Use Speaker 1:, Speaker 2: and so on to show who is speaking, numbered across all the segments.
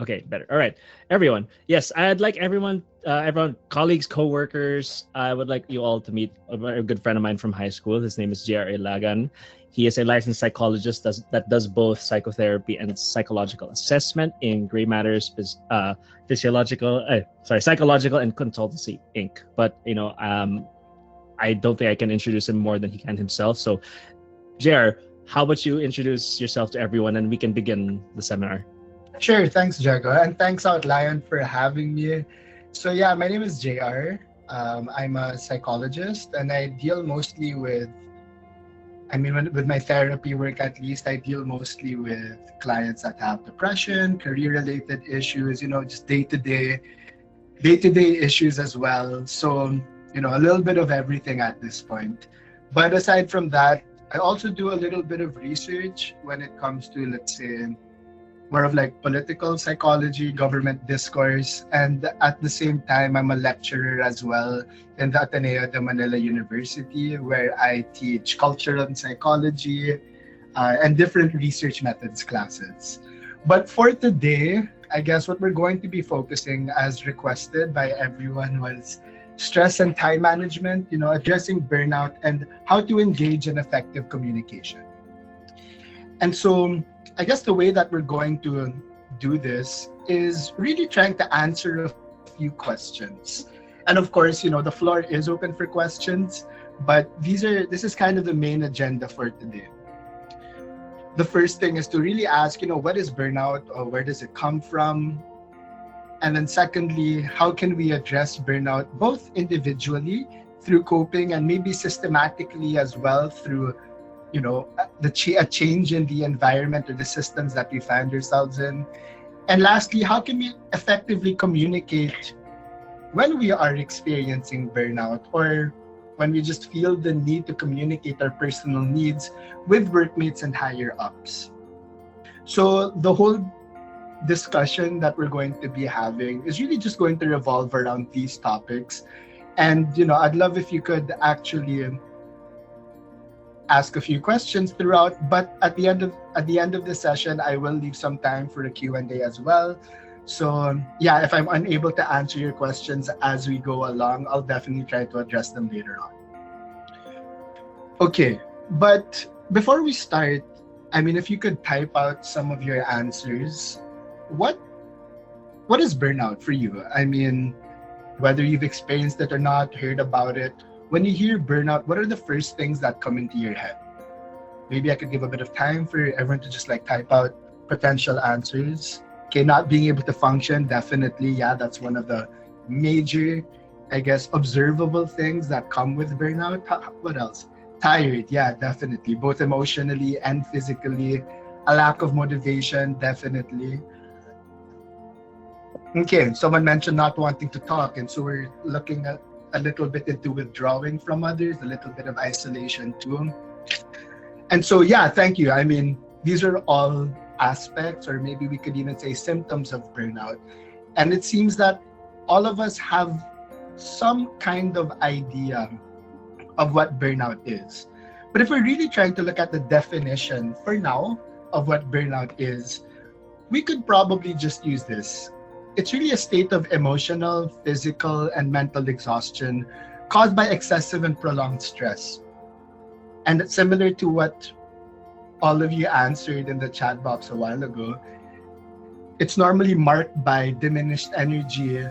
Speaker 1: Okay, better. All right, everyone. Yes, I'd like everyone, colleagues, co-workers. I would like you all to meet a very good friend of mine from high school. His name is J.R. Ilagan. He is a licensed psychologist that does both psychotherapy and psychological assessment in Gray Matters, psychological and consultancy Inc. But I don't think I can introduce him more than he can himself. So, JR, how about you introduce yourself to everyone and we can begin the seminar?
Speaker 2: Sure, thanks, Jago. And thanks, Outlion, for having me. So, yeah, my name is JR. I'm a psychologist and I deal mostly with, with my therapy work at least, I deal mostly with clients that have depression, career related issues, just day-to-day issues as well. So, a little bit of everything at this point. But aside from that, I also do a little bit of research when it comes to, let's say, more of like political psychology, government discourse, and at the same time, I'm a lecturer as well in the Ateneo de Manila University, where I teach cultural psychology and different research methods classes. But for today, I guess what we're going to be focusing, as requested by everyone, was stress and time management, addressing burnout and how to engage in effective communication. And so I guess the way that we're going to do this is really trying to answer a few questions. And of course, the floor is open for questions, but this is kind of the main agenda for today. The first thing is to really ask, what is burnout, or where does it come from? And then secondly, how can we address burnout both individually through coping and maybe systematically as well through a change in the environment or the systems that we find ourselves in. And lastly, how can we effectively communicate when we are experiencing burnout or when we just feel the need to communicate our personal needs with workmates and higher ups. So the whole discussion that we're going to be having is really just going to revolve around these topics. And I'd love if you could actually ask a few questions throughout, but at the end of the session, I will leave some time for the Q&A as well. So yeah, if I'm unable to answer your questions as we go along, I'll definitely try to address them later on. Okay, but before we start, if you could type out some of your answers, what is burnout for you? Whether you've experienced it or not, heard about it. When you hear burnout, what are the first things that come into your head? Maybe I could give a bit of time for everyone to just type out potential answers. Okay, not being able to function, definitely, yeah, that's one of the major, observable things that come with burnout. What else? Tired, yeah, definitely, both emotionally and physically. A lack of motivation, definitely. Okay, someone mentioned not wanting to talk, and so we're looking at a little bit into withdrawing from others, a little bit of isolation too. And so, yeah, thank you. These are all aspects, or maybe we could even say symptoms of burnout. And it seems that all of us have some kind of idea of what burnout is. But if we're really trying to look at the definition for now of what burnout is, we could probably just use this. It's really a state of emotional, physical, and mental exhaustion caused by excessive and prolonged stress. And it's similar to what all of you answered in the chat box a while ago. It's normally marked by diminished energy,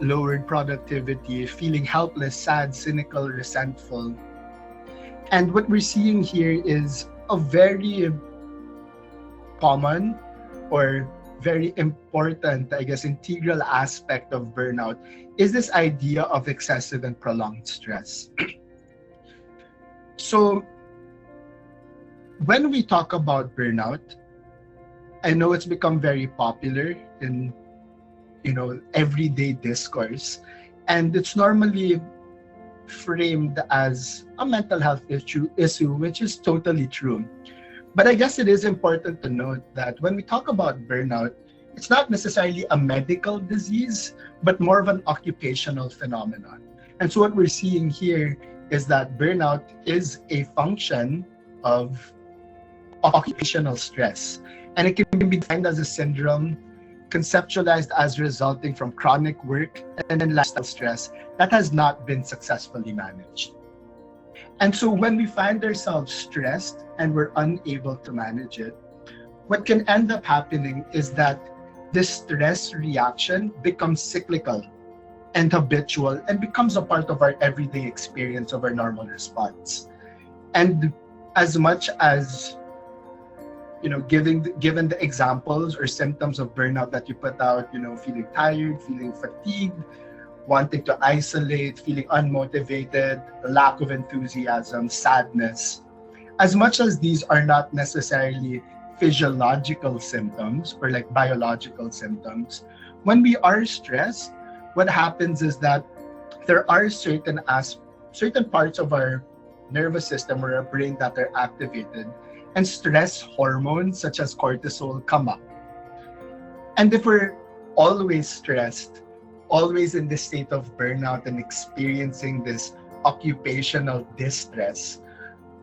Speaker 2: lowered productivity, feeling helpless, sad, cynical, resentful. And what we're seeing here is a very common or very important, integral aspect of burnout is this idea of excessive and prolonged stress. So when we talk about burnout, I know it's become very popular in everyday discourse, and it's normally framed as a mental health issue, which is totally true. But I guess it is important to note that when we talk about burnout, it's not necessarily a medical disease, but more of an occupational phenomenon. And so what we're seeing here is that burnout is a function of occupational stress. And it can be defined as a syndrome conceptualized as resulting from chronic work and then lifestyle stress that has not been successfully managed. And so when we find ourselves stressed and we're unable to manage it, what can end up happening is that this stress reaction becomes cyclical and habitual and becomes a part of our everyday experience of our normal response. And as much as, given the examples or symptoms of burnout that you put out, feeling tired, feeling fatigued, wanting to isolate, feeling unmotivated, lack of enthusiasm, sadness, as much as these are not necessarily physiological symptoms or like biological symptoms, when we are stressed, what happens is that there are certain parts of our nervous system or our brain that are activated, and stress hormones such as cortisol come up. And if we're always stressed, always in this state of burnout and experiencing this occupational distress,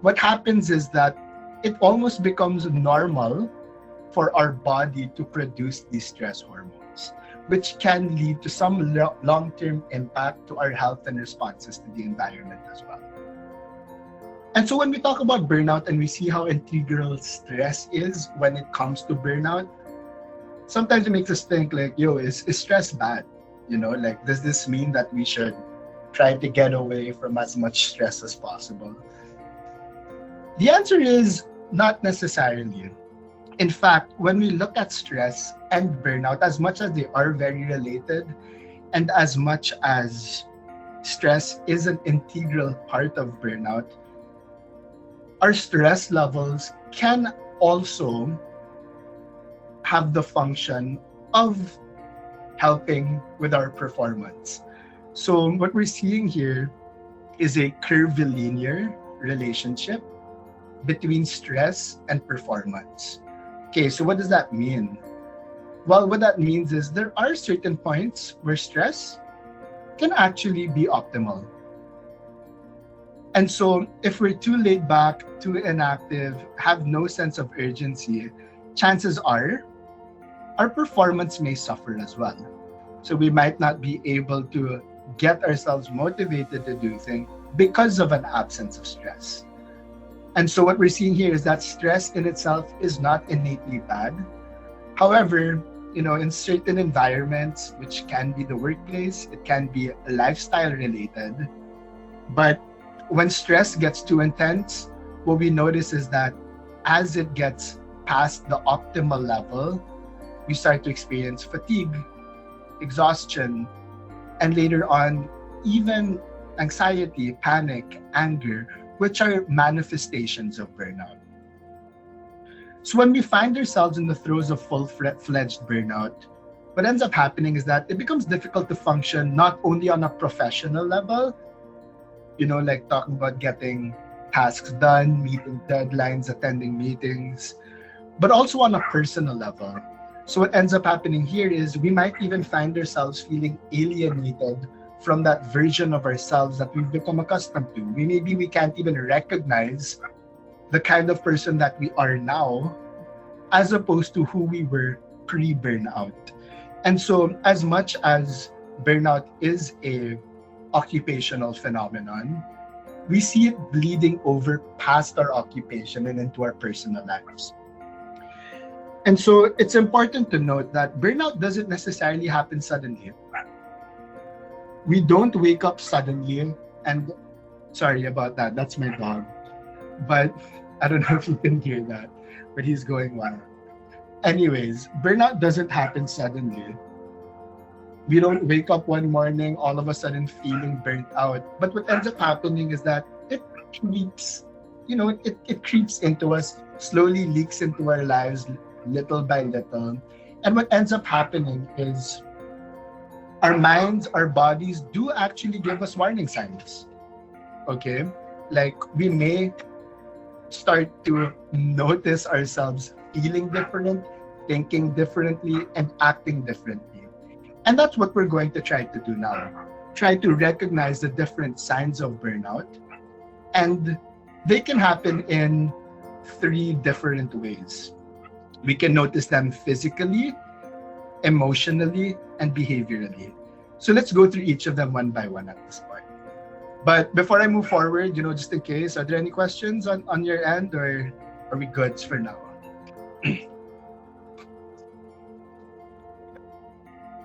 Speaker 2: what happens is that it almost becomes normal for our body to produce these stress hormones, which can lead to some long-term impact to our health and responses to the environment as well. And so when we talk about burnout and we see how integral stress is when it comes to burnout, sometimes it makes us think like, is stress bad? Does this mean that we should try to get away from as much stress as possible? The answer is not necessarily. In fact, when we look at stress and burnout, as much as they are very related, and as much as stress is an integral part of burnout, our stress levels can also have the function of helping with our performance. So what we're seeing here is a curvilinear relationship between stress and performance. Okay, so what does that mean? Well, what that means is there are certain points where stress can actually be optimal. And so if we're too laid back, too inactive, have no sense of urgency, chances are our performance may suffer as well. So we might not be able to get ourselves motivated to do things because of an absence of stress. And so what we're seeing here is that stress in itself is not innately bad. However, in certain environments, which can be the workplace, it can be lifestyle related. But when stress gets too intense, what we notice is that as it gets past the optimal level, we start to experience fatigue, exhaustion, and later on, even anxiety, panic, anger, which are manifestations of burnout. So when we find ourselves in the throes of full-fledged burnout, what ends up happening is that it becomes difficult to function not only on a professional level, like talking about getting tasks done, meeting deadlines, attending meetings, but also on a personal level. So what ends up happening here is we might even find ourselves feeling alienated from that version of ourselves that we've become accustomed to. Maybe we can't even recognize the kind of person that we are now as opposed to who we were pre-burnout. And so as much as burnout is a occupational phenomenon, we see it bleeding over past our occupation and into our personal lives. And so it's important to note that burnout doesn't necessarily happen suddenly. We don't wake up suddenly and, sorry about that, that's my dog. But I don't know if you can hear that, but he's going wild. Anyways, burnout doesn't happen suddenly. We don't wake up one morning all of a sudden feeling burnt out. But what ends up happening is that it creeps, it creeps into us, slowly leaks into our lives little by little. And what ends up happening is our minds, our bodies do actually give us warning signs. Okay? Like we may start to notice ourselves feeling different, thinking differently, and acting differently. And that's what we're going to try to do now. Try to recognize the different signs of burnout. And they can happen in 3 different ways. We can notice them physically, emotionally, and behaviorally. So let's go through each of them one by one at this point. But before I move forward, just in case, are there any questions on your end, or are we good for now?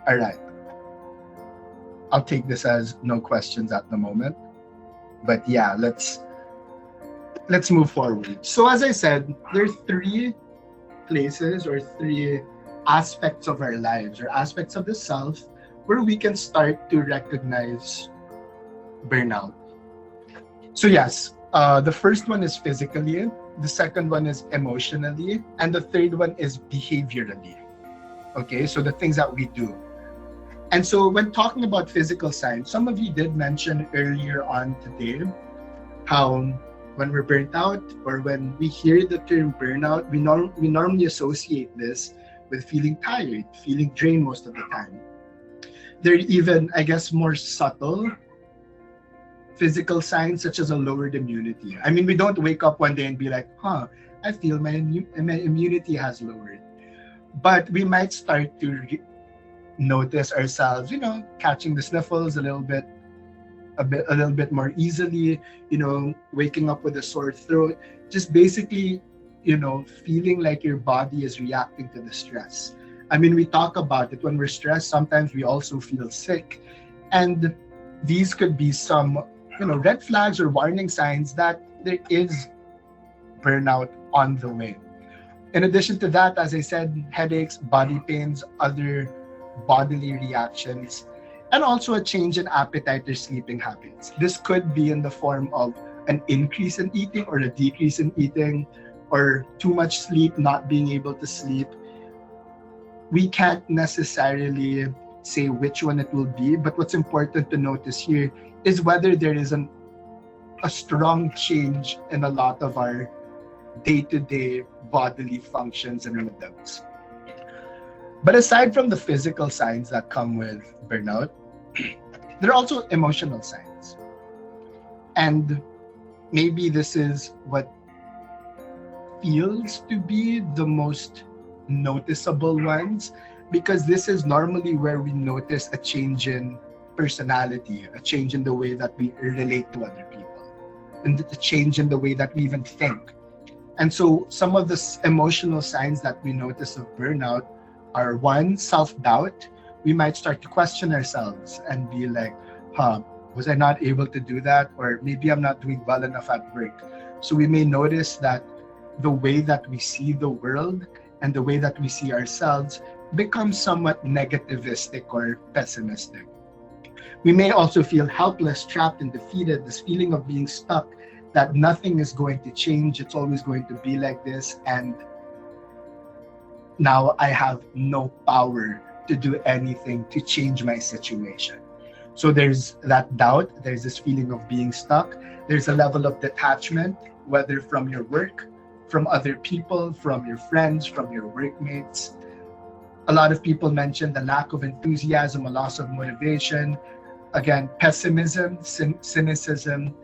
Speaker 2: All right. I'll take this as no questions at the moment. But yeah, let's move forward. So as I said, there are three places or three aspects of our lives or aspects of the self where we can start to recognize burnout. So yes, the first one is physically, the second one is emotionally, and the third one is behaviorally. Okay, so the things that we do. And so when talking about physical signs, some of you did mention earlier on today how when we're burnt out or when we hear the term burnout, we normally associate this with feeling tired, feeling drained most of the time. There are even, I guess, more subtle physical signs such as a lowered immunity. I mean, we don't wake up one day and be like, I feel my immunity has lowered. But we might start to notice ourselves, catching the sniffles a little bit more easily, waking up with a sore throat, just basically, feeling like your body is reacting to the stress. I mean, we talk about it when we're stressed, sometimes we also feel sick. And these could be some, red flags or warning signs that there is burnout on the way. In addition to that, as I said, headaches, body pains, other bodily reactions, and also a change in appetite or sleeping habits. This could be in the form of an increase in eating or a decrease in eating, or too much sleep, not being able to sleep. We can't necessarily say which one it will be, but what's important to notice here is whether there is a strong change in a lot of our day-to-day bodily functions and rhythms. But aside from the physical signs that come with burnout, there are also emotional signs. And maybe this is what feels to be the most noticeable ones, because this is normally where we notice a change in personality, a change in the way that we relate to other people, and a change in the way that we even think. And so some of the emotional signs that we notice of burnout are, one, self-doubt. We might start to question ourselves and be like, was I not able to do that? Or maybe I'm not doing well enough at work. So we may notice that the way that we see the world and the way that we see ourselves becomes somewhat negativistic or pessimistic. We may also feel helpless, trapped, and defeated, this feeling of being stuck, that nothing is going to change, it's always going to be like this, and now I have no power to do anything to change my situation. So there's that doubt, there's this feeling of being stuck, there's a level of detachment, whether from your work, from other people, from your friends, from your workmates. A lot of people mention the lack of enthusiasm, a loss of motivation, again, pessimism, cynicism,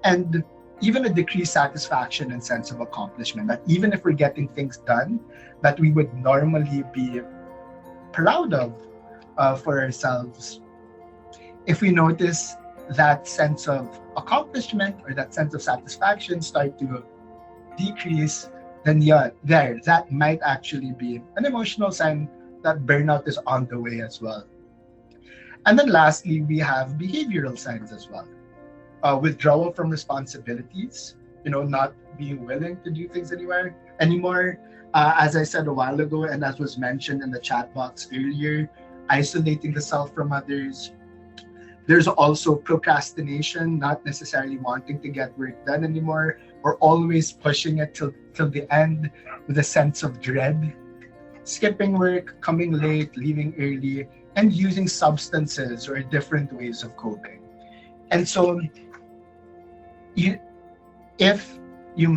Speaker 2: and even a decreased satisfaction and sense of accomplishment. That even if we're getting things done that we would normally be proud of for ourselves, if we notice that sense of accomplishment or that sense of satisfaction start to decrease, then that might actually be an emotional sign that burnout is on the way as well. And then lastly, we have behavioral signs as well. Withdrawal from responsibilities, not being willing to do things anymore. As I said a while ago, and as was mentioned in the chat box earlier, isolating the self from others. There's also procrastination, not necessarily wanting to get work done anymore, or always pushing it till the end with a sense of dread. Skipping work, coming late, leaving early, and using substances or different ways of coping. And so if you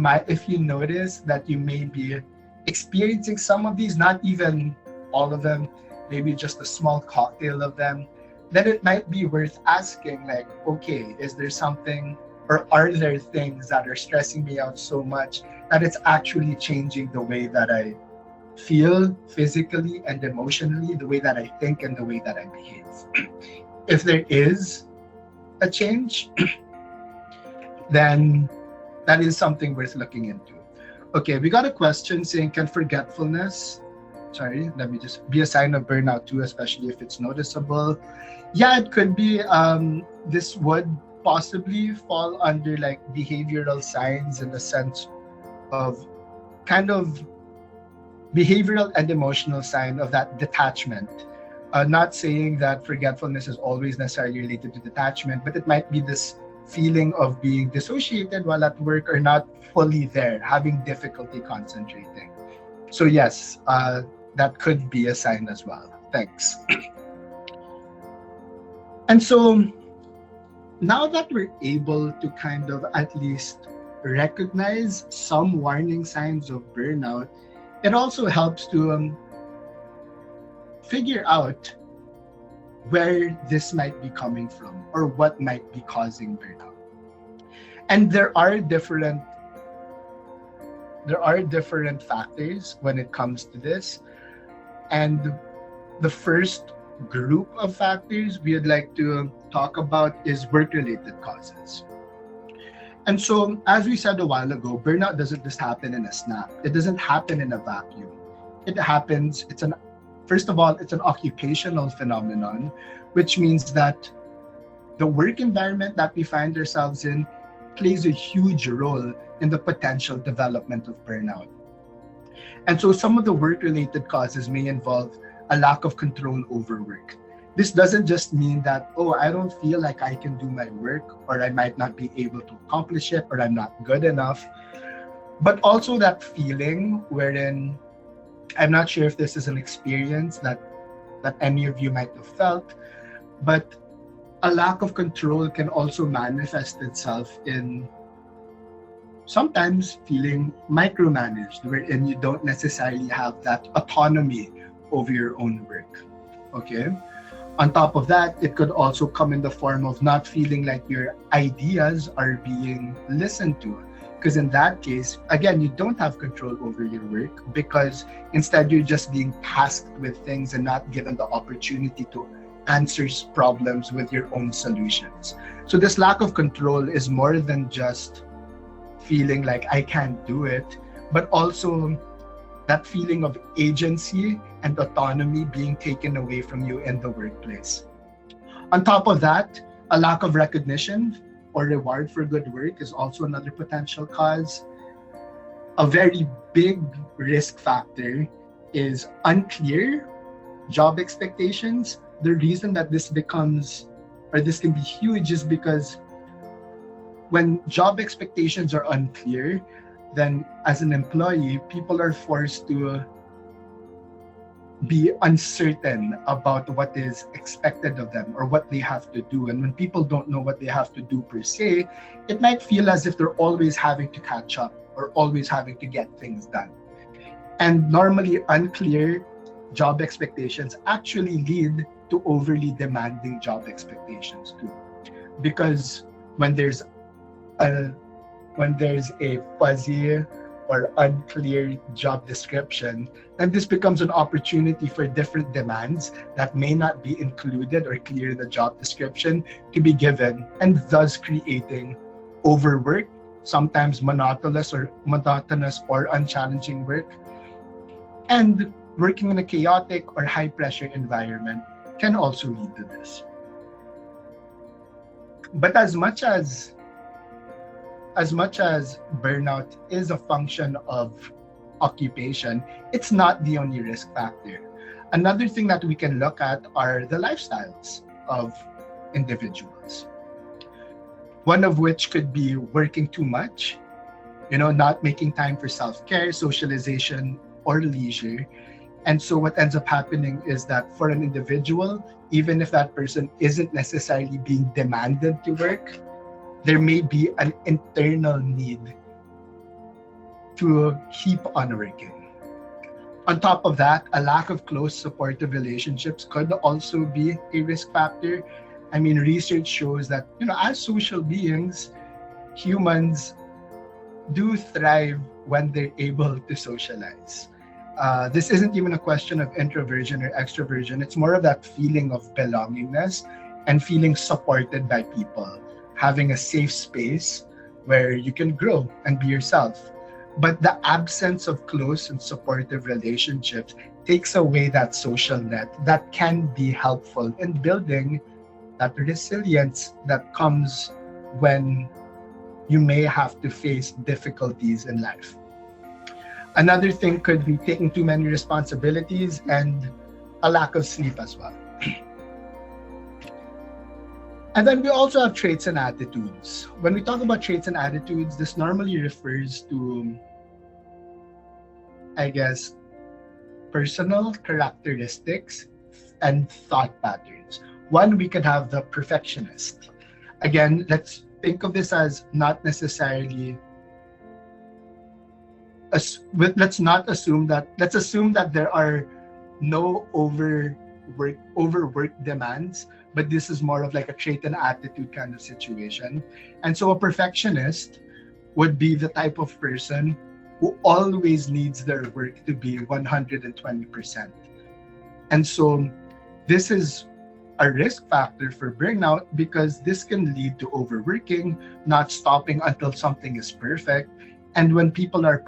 Speaker 2: notice that you may be experiencing some of these, not even all of them, maybe just a small cocktail of them, then it might be worth asking, like, okay, is there something, or are there things that are stressing me out so much that it's actually changing the way that I feel physically and emotionally the way that I think and the way that I behave. If there is a change, then that is something worth looking into. Okay, we got a question saying, can forgetfulness, sorry, let me just be a sign of burnout too, especially if it's noticeable? Yeah, it could be. This would possibly fall under like behavioral signs in the sense of kind of behavioral and emotional sign of that detachment. Not saying that forgetfulness is always necessarily related to detachment, but it might be this feeling of being dissociated while at work or not fully there, having difficulty concentrating. So yes, that could be a sign as well. Thanks. And so now that we're able to kind of at least recognize some warning signs of burnout, it also helps to figure out where this might be coming from or what might be causing burnout. And there are different factors when it comes to this. And the first group of factors we would like to talk about is work-related causes. And so, as we said a while ago, burnout doesn't just happen in a snap. It doesn't happen in a vacuum. It happens, first of all, it's an occupational phenomenon, which means that the work environment that we find ourselves in plays a huge role in the potential development of burnout. And so some of the work-related causes may involve a lack of control over work. This doesn't just mean that, oh, I don't feel like I can do my work, or I might not be able to accomplish it, or I'm not good enough. But also that feeling wherein, I'm not sure if this is an experience that any of you might have felt, but a lack of control can also manifest itself in sometimes feeling micromanaged, wherein you don't necessarily have that autonomy over your own work. Okay? On top of that, it could also come in the form of not feeling like your ideas are being listened to. Because in that case, again, you don't have control over your work because instead you're just being tasked with things and not given the opportunity to answer problems with your own solutions. So this lack of control is more than just feeling like I can't do it, but also that feeling of agency and autonomy being taken away from you in the workplace. On top of that, a lack of recognition or reward for good work is also another potential cause. A very big risk factor is unclear job expectations. The reason that this can be huge is because when job expectations are unclear, then as an employee, people are forced to be uncertain about what is expected of them or what they have to do. And when people don't know what they have to do per se, it might feel as if they're always having to catch up or always having to get things done. And normally unclear job expectations actually lead to overly demanding job expectations too. Because when there's a fuzzy or unclear job description, then this becomes an opportunity for different demands that may not be included or clear in the job description to be given, and thus creating overwork, sometimes monotonous or unchallenging work. And working in a chaotic or high pressure environment can also lead to this. But as much as burnout is a function of occupation, it's not the only risk factor. Another thing that we can look at are the lifestyles of individuals. One of which could be working too much, not making time for self-care, socialization, or leisure. And so what ends up happening is that for an individual, even if that person isn't necessarily being demanded to work, there may be an internal need to keep on working. On top of that, a lack of close supportive relationships could also be a risk factor. I mean, research shows that, as social beings, humans do thrive when they're able to socialize. This isn't even a question of introversion or extroversion. It's more of that feeling of belongingness and feeling supported by people, having a safe space where you can grow and be yourself. But the absence of close and supportive relationships takes away that social net that can be helpful in building that resilience that comes when you may have to face difficulties in life. Another thing could be taking too many responsibilities and a lack of sleep as well. And then we also have traits and attitudes. When we talk about traits and attitudes, this normally refers to, I guess, personal characteristics and thought patterns. One, we could have the perfectionist. Again, let's think of this as not necessarily let's assume that there are no overwork demands, but this is more of like a trait and attitude kind of situation. And so a perfectionist would be the type of person who always needs their work to be 120%. And so this is a risk factor for burnout because this can lead to overworking, not stopping until something is perfect. And when people are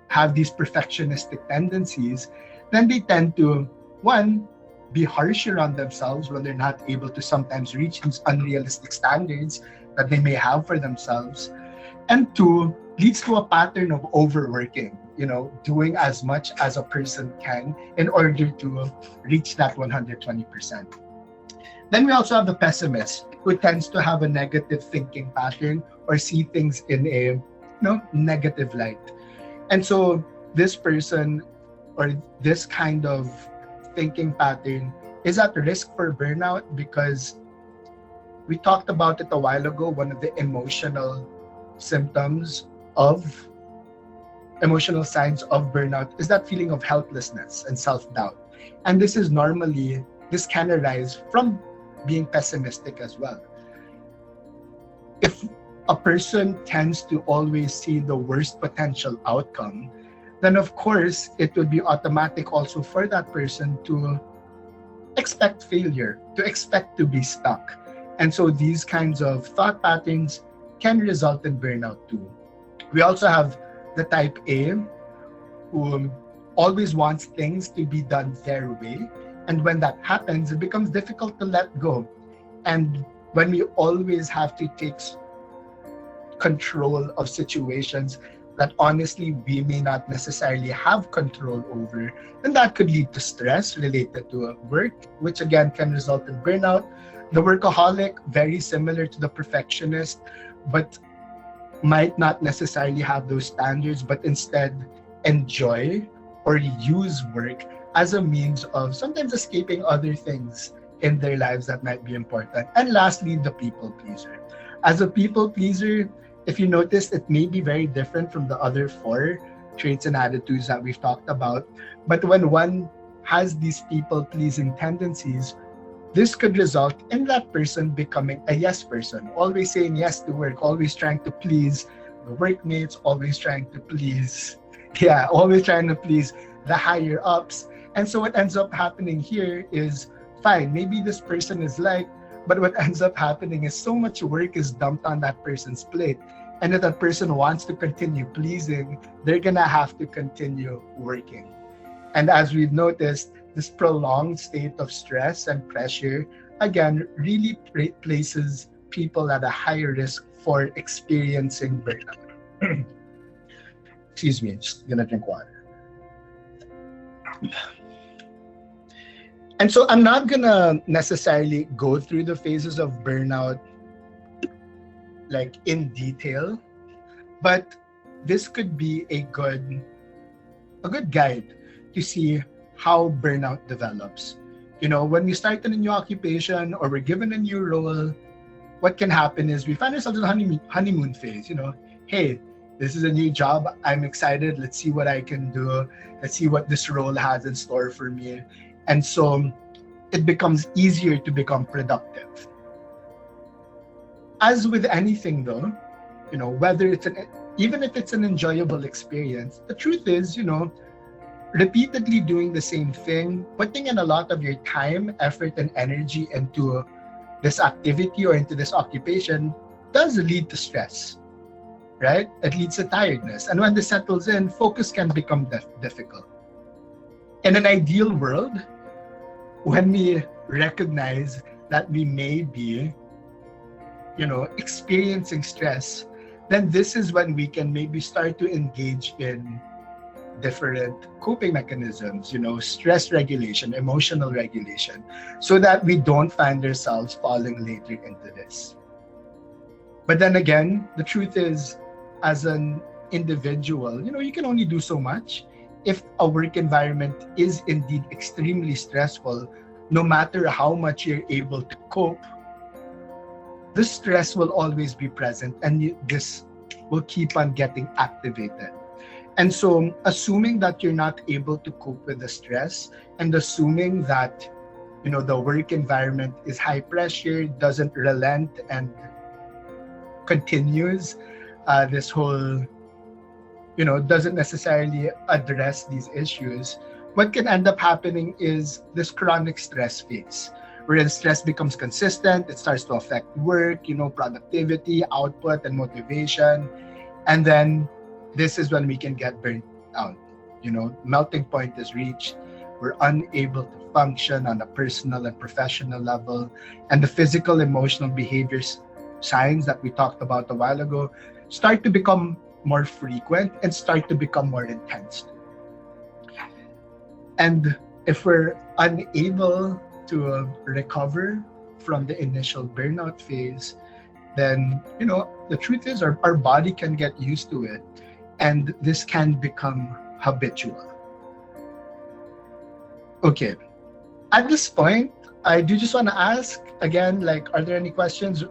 Speaker 2: have these perfectionistic tendencies, then they tend to, one, be harsher on themselves when they're not able to sometimes reach these unrealistic standards that they may have for themselves. And two, leads to a pattern of overworking, doing as much as a person can in order to reach that 120%. Then we also have the pessimist who tends to have a negative thinking pattern or see things in a negative light. And so this person or this kind of thinking pattern is at risk for burnout because we talked about it a while ago. One of the emotional signs of burnout is that feeling of helplessness and self-doubt. And this can arise from being pessimistic as well. If a person tends to always see the worst potential outcome, then of course it would be automatic also for that person to expect failure, to expect to be stuck. And so these kinds of thought patterns can result in burnout too. We also have the type A who always wants things to be done their way. And when that happens, it becomes difficult to let go. And when we always have to take control of situations that honestly we may not necessarily have control over, then that could lead to stress related to work, which again can result in burnout. The workaholic, very similar to the perfectionist, but might not necessarily have those standards, but instead enjoy or use work as a means of sometimes escaping other things in their lives that might be important. And lastly, the people pleaser. As a people pleaser, if you notice, it may be very different from the other four traits and attitudes that we've talked about. But when one has these people-pleasing tendencies, this could result in that person becoming a yes person, always saying yes to work, always trying to please the workmates, always trying to please the higher ups. And so what ends up happening here is, fine, maybe this person is liked, but what ends up happening is so much work is dumped on that person's plate. And if that person wants to continue pleasing, they're gonna have to continue working. And as we've noticed, this prolonged state of stress and pressure, again, really places people at a higher risk for experiencing burnout. Excuse me, just gonna drink water. And so I'm not gonna necessarily go through the phases of burnout like in detail, but this could be a good guide to see how burnout develops. When we start in a new occupation or we're given a new role, what can happen is we find ourselves in a honeymoon phase. Hey, this is a new job. I'm excited. Let's see what I can do. Let's see what this role has in store for me. And so it becomes easier to become productive. As with anything though, whether even if it's an enjoyable experience, the truth is, repeatedly doing the same thing, putting in a lot of your time, effort, and energy into this activity or into this occupation does lead to stress, right? It leads to tiredness. And when this settles in, focus can become difficult. In an ideal world, when we recognize that we may be, experiencing stress, then this is when we can maybe start to engage in different coping mechanisms, stress regulation, emotional regulation, so that we don't find ourselves falling later into this. But then again, the truth is, as an individual, you can only do so much. If a work environment is indeed extremely stressful, no matter how much you're able to cope, the stress will always be present, and this will keep on getting activated. And so, assuming that you're not able to cope with the stress, and assuming that the work environment is high pressure, doesn't relent, and continues this whole, doesn't necessarily address these issues, what can end up happening is this chronic stress phase, wherein stress becomes consistent. It starts to affect work, productivity, output, and motivation. And then this is when we can get burnt out. Melting point is reached. We're unable to function on a personal and professional level. And the physical, emotional behaviors signs that we talked about a while ago start to become more frequent and start to become more intense. And if we're unable to recover from the initial burnout phase, then the truth is our body can get used to it, and this can become habitual. Okay, at this point, I do just want to ask again, are there any questions?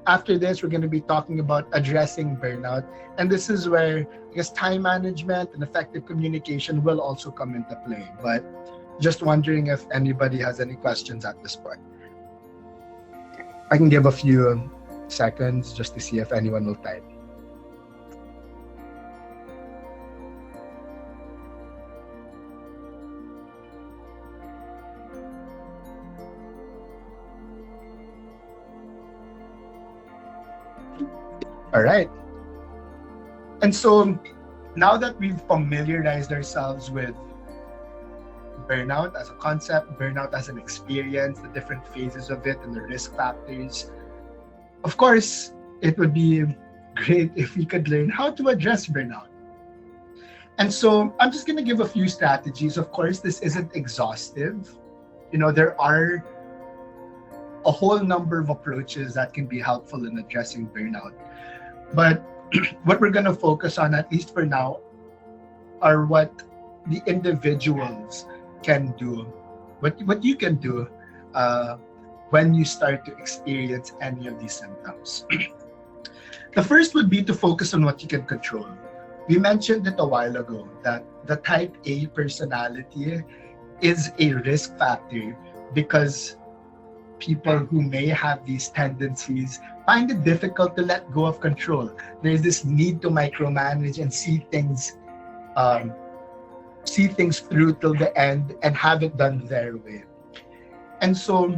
Speaker 2: After this, we're going to be talking about addressing burnout, and this is where I guess time management and effective communication will also come into play. But just wondering if anybody has any questions at this point. I can give a few seconds just to see if anyone will type. All right. And so now that we've familiarized ourselves with burnout as a concept, burnout as an experience, the different phases of it, and the risk factors, of course, it would be great if we could learn how to address burnout. And so I'm just going to give a few strategies. Of course, this isn't exhaustive. There are a whole number of approaches that can be helpful in addressing burnout. But what we're going to focus on, at least for now, are what the individuals can do, what you can do when you start to experience any of these symptoms. The first would be to focus on what you can control. We mentioned it a while ago that the type A personality is a risk factor because people who may have these tendencies find it difficult to let go of control. There's this need to micromanage and see things through till the end and have it done their way. And so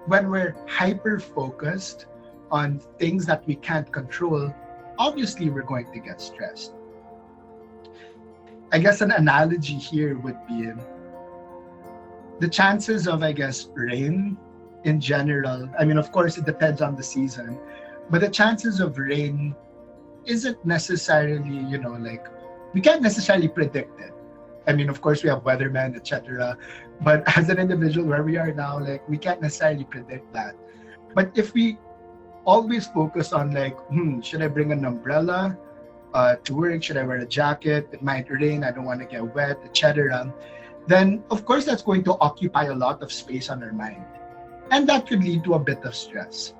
Speaker 2: when we're hyper focused on things that we can't control, obviously we're going to get stressed. I guess an analogy here would be the chances of, rain in general. Of course, it depends on the season, but the chances of rain isn't necessarily, we can't necessarily predict it. Of course, we have weathermen, etc. But as an individual where we are now, we can't necessarily predict that. But if we always focus on should I bring an umbrella to work? Should I wear a jacket? It might rain. I don't want to get wet, etc. Then, of course, that's going to occupy a lot of space on our mind. And that could lead to a bit of stress.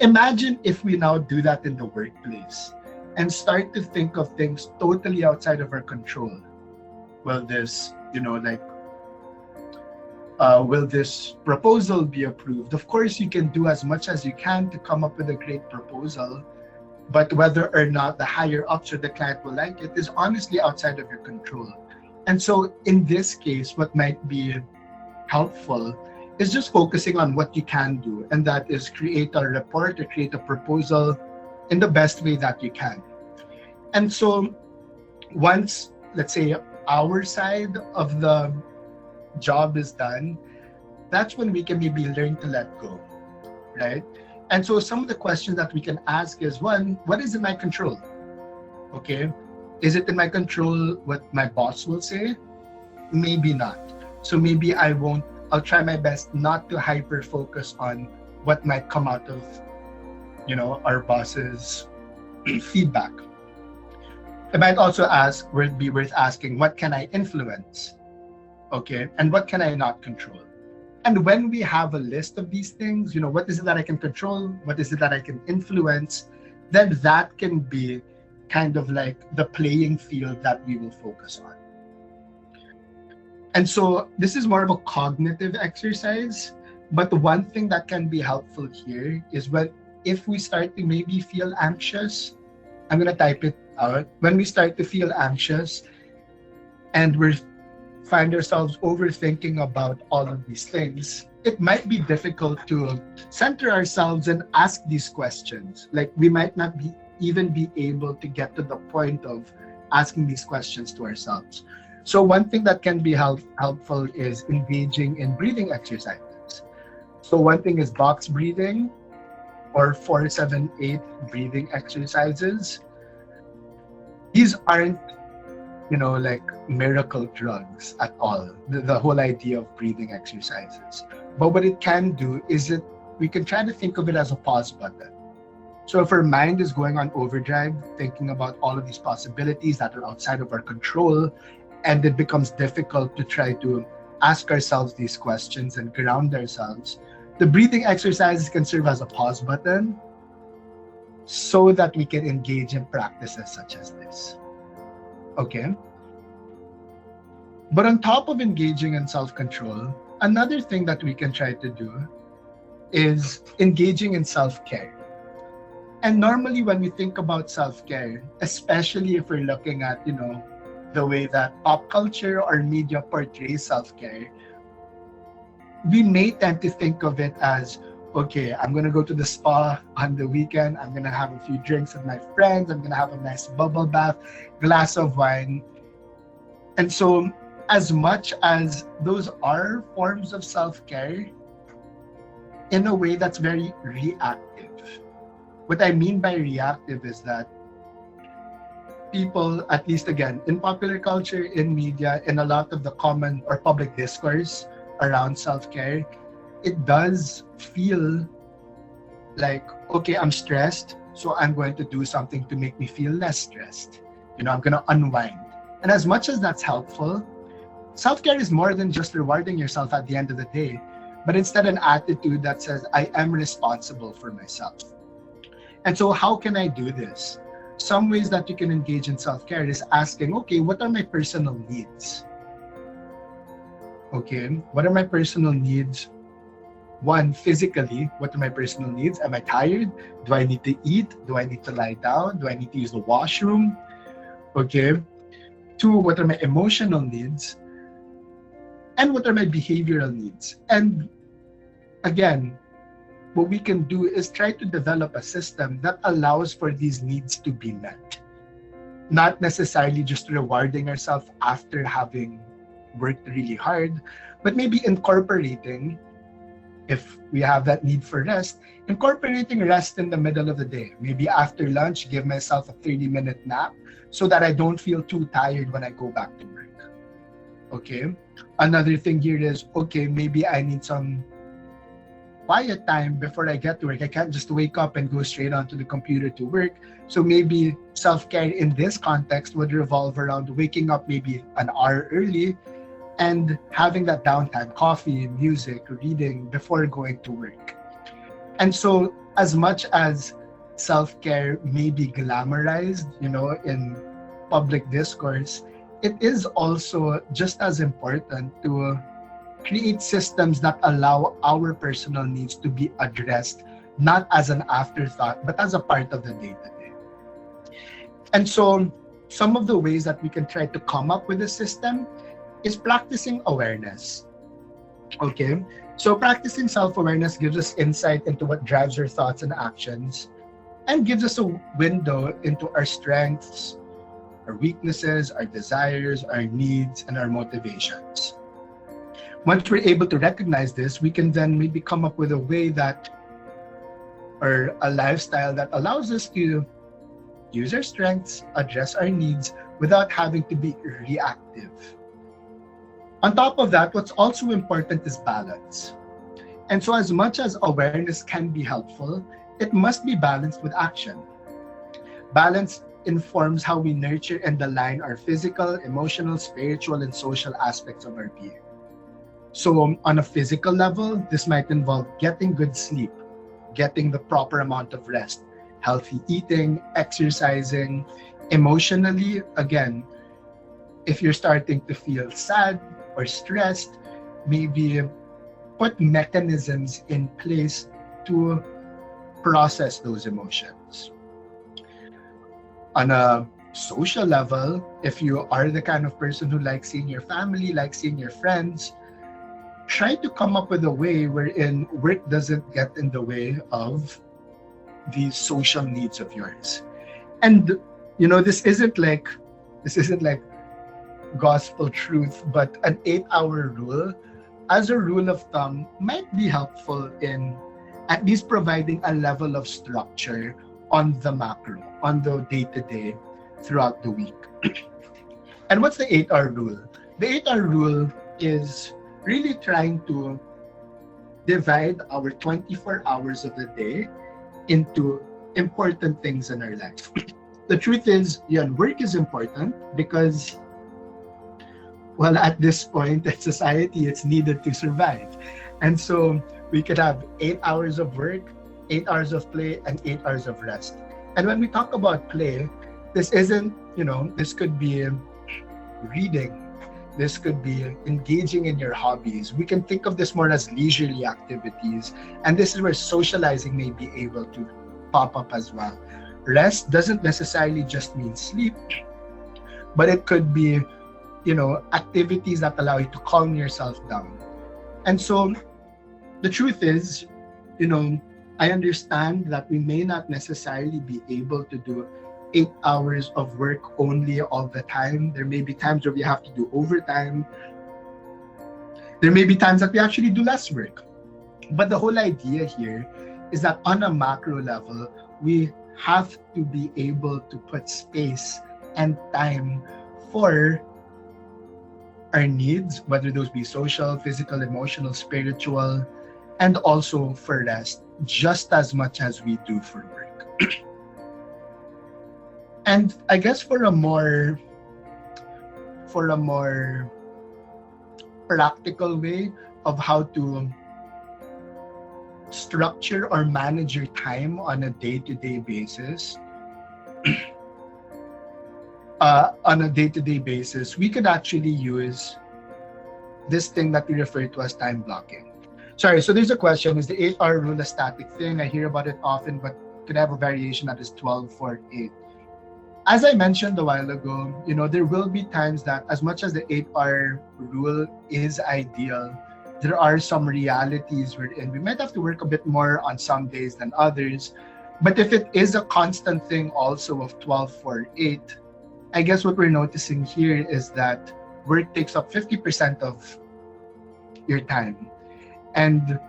Speaker 2: Imagine if we now do that in the workplace and start to think of things totally outside of our control. Will this, will this proposal be approved? Of course, you can do as much as you can to come up with a great proposal, but whether or not the higher ups or the client will like it is honestly outside of your control. And so in this case, what might be helpful is just focusing on what you can do, and that is create a report or create a proposal in the best way that you can. And so once, let's say, our side of the job is done, that's when we can maybe learn to let go, right? And so some of the questions that we can ask is, one, what is in my control? Okay, is it in my control what my boss will say? Maybe not. So maybe I'll try my best not to hyper focus on what might come out of, our boss's feedback. It might also be worth asking, what can I influence? Okay, and what can I not control? And when we have a list of these things, what is it that I can control? What is it that I can influence? Then that can be kind of like the playing field that we will focus on. And so this is more of a cognitive exercise, but one thing that can be helpful here is if we start to maybe feel anxious, I'm going to type it out. When we start to feel anxious and we find ourselves overthinking about all of these things, it might be difficult to center ourselves and ask these questions. Like, we might not even be able to get to the point of asking these questions to ourselves. So one thing that can be helpful is engaging in breathing exercises. So one thing is box breathing or 4-7-8 breathing exercises. These aren't, like miracle drugs at all, the whole idea of breathing exercises. But what it can do is we can try to think of it as a pause button. So if our mind is going on overdrive, thinking about all of these possibilities that are outside of our control, and it becomes difficult to try to ask ourselves these questions and ground ourselves, the breathing exercises can serve as a pause button so that we can engage in practices such as this. Okay? But on top of engaging in self-control, another thing that we can try to do is engaging in self-care. And normally when we think about self-care, especially if we're looking at, the way that pop culture or media portrays self-care, we may tend to think of it as, okay, I'm going to go to the spa on the weekend. I'm going to have a few drinks with my friends. I'm going to have a nice bubble bath, glass of wine. And so as much as those are forms of self-care, in a way that's very reactive. What I mean by reactive is that people, at least again, in popular culture, in media, in a lot of the common or public discourse around self-care, it does feel like, okay, I'm stressed, so I'm going to do something to make me feel less stressed. I'm going to unwind. And as much as that's helpful, self-care is more than just rewarding yourself at the end of the day, but instead an attitude that says, I am responsible for myself. And so how can I do this? Some ways that you can engage in self-care is asking, okay, what are my personal needs? Okay, what are my personal needs? One, physically, what are my personal needs? Am I tired? Do I need to eat? Do I need to lie down? Do I need to use the washroom? Okay. Two, what are my emotional needs? And what are my behavioral needs? And again, what we can do is try to develop a system that allows for these needs to be met. Not necessarily just rewarding ourselves after having worked really hard, but maybe incorporating, if we have that need for rest, incorporating rest in the middle of the day. Maybe after lunch, give myself a 30-minute nap so that I don't feel too tired when I go back to work. Okay? Another thing here is, okay, maybe I need some quiet time before I get to work. I can't just wake up and go straight onto the computer to work. So maybe self-care in this context would revolve around waking up maybe an hour early and having that downtime, coffee, music, reading before going to work. And so as much as self-care may be glamorized, in public discourse, it is also just as important to create systems that allow our personal needs to be addressed, not as an afterthought, but as a part of the day-to-day. And so some of the ways that we can try to come up with a system is practicing awareness. Okay, so practicing self-awareness gives us insight into what drives our thoughts and actions, and gives us a window into our strengths, our weaknesses, our desires, our needs, and our motivations. Once we're able to recognize this, we can then maybe come up with a way that, or a lifestyle that allows us to use our strengths, address our needs without having to be reactive. On top of that, what's also important is balance. And so, as much as awareness can be helpful, it must be balanced with action. Balance informs how we nurture and align our physical, emotional, spiritual, and social aspects of our being. So, on a physical level, this might involve getting good sleep, getting the proper amount of rest, healthy eating, exercising. Emotionally, again, if you're starting to feel sad or stressed, maybe put mechanisms in place to process those emotions. On a social level, if you are the kind of person who likes seeing your family, likes seeing your friends, try to come up with a way wherein work doesn't get in the way of these social needs of yours. And this isn't like gospel truth, but an 8-hour rule, as a rule of thumb, might be helpful in at least providing a level of structure on the macro, on the day-to-day throughout the week. And what's the 8-hour rule? The 8-hour rule is really trying to divide our 24 hours of the day into important things in our life. The truth is, work is important because, well, at this point in society, it's needed to survive. And so we could have 8 hours of work, 8 hours of play, and 8 hours of rest. And when we talk about play, this isn't, this could be reading, this could be engaging in your hobbies. We can think of this more as leisurely activities. And this is where socializing may be able to pop up as well. Rest doesn't necessarily just mean sleep, but it could be, activities that allow you to calm yourself down. And so the truth is, I understand that we may not necessarily be able to do 8 hours of work only all the time. There may be times where we have to do overtime. There may be times that we actually do less work. But the whole idea here is that on a macro level, we have to be able to put space and time for our needs, whether those be social, physical, emotional, spiritual, and also for rest, just as much as we do for work. And I guess for a more practical way of how to structure or manage your time on a day-to-day basis, we could actually use this thing that we refer to as time blocking. Sorry, so there's a question, is the 8-hour rule a static thing? I hear about it often, but could I have a variation that is 12-4-8? As I mentioned a while ago, there will be times that as much as the 8-hour rule is ideal, there are some realities wherein we might have to work a bit more on some days than others. But if it is a constant thing also of 12-4-8, I guess what we're noticing here is that work takes up 50% of your time. And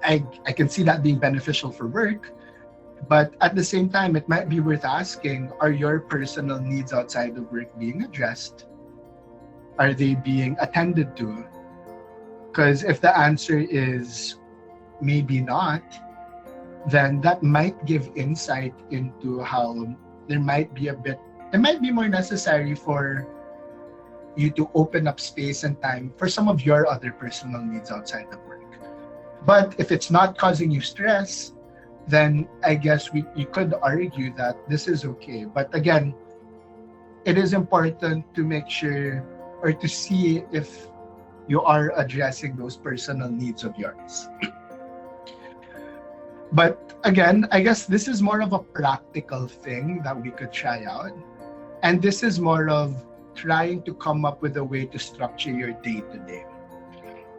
Speaker 2: I can see that being beneficial for work. But at the same time, it might be worth asking, are your personal needs outside of work being addressed? Are they being attended to? Because if the answer is maybe not, then that might give insight into how it might be more necessary for you to open up space and time for some of your other personal needs outside of work. But if it's not causing you stress, then I guess you could argue that this is okay. But again, it is important to make sure or to see if you are addressing those personal needs of yours. But again, I guess this is more of a practical thing that we could try out. And this is more of trying to come up with a way to structure your day to day.